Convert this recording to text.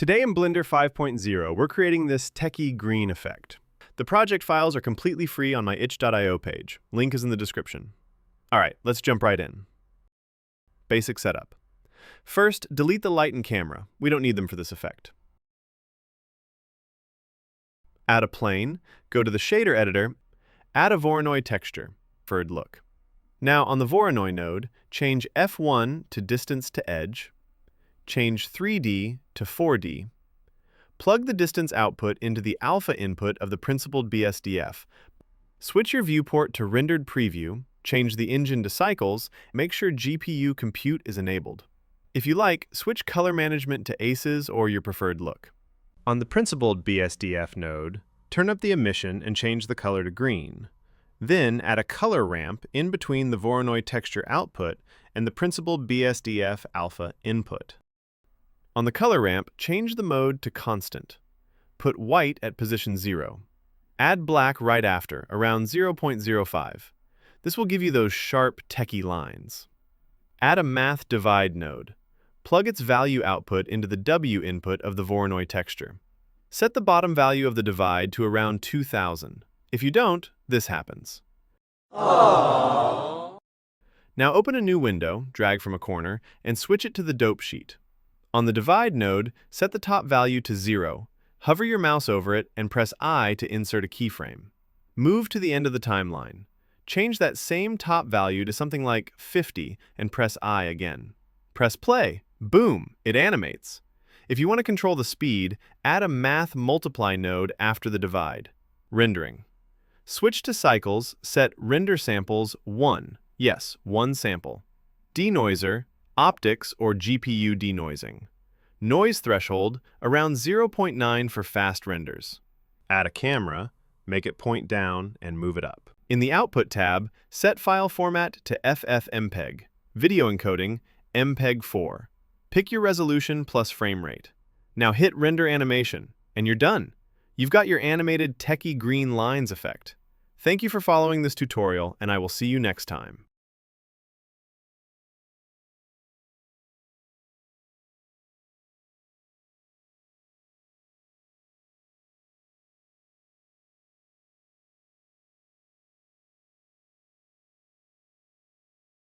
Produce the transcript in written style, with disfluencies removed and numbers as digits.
Today in Blender 5.0, we're creating this techie green effect. The project files are completely free on my itch.io page. Link is in the description. All right, let's jump right in. Basic setup. First, delete the light and camera. We don't need them for this effect. Add a plane, go to the shader editor, add a Voronoi texture, preferred look. Now on the Voronoi node, change F1 to distance to edge, change 3D to 4D, plug the distance output into the alpha input of the principled BSDF, switch your viewport to rendered preview, change the engine to cycles, make sure GPU compute is enabled. If you like, switch color management to aces or your preferred look. On the principled BSDF node, turn up the emission and change the color to green. Then add a color ramp in between the Voronoi texture output and the principled BSDF alpha input. On the color ramp, change the mode to constant. Put white at position 0. Add black right after, around 0.05. This will give you those sharp, techie lines. Add a math divide node. Plug its value output into the W input of the Voronoi texture. Set the bottom value of the divide to around 2000. If you don't, this happens. Aww. Now open a new window, drag from a corner, and switch it to the dope sheet. On the divide node, set the top value to 0. Hover your mouse over it and press I to insert a keyframe. Move to the end of the timeline. Change that same top value to something like 50 and press I again. Press play. Boom! It animates. If you want to control the speed, add a math multiply node after the divide. Rendering. Switch to cycles, set render samples 1. Yes, 1 sample. Denoiser, optics or GPU denoising. Noise threshold, around 0.9 for fast renders. Add a camera, make it point down and move it up. In the Output tab, set file format to FFmpeg. Video encoding, MPEG-4. Pick your resolution plus frame rate. Now hit render animation, and you're done. You've got your animated techie green lines effect. Thank you for following this tutorial, and I will see you next time.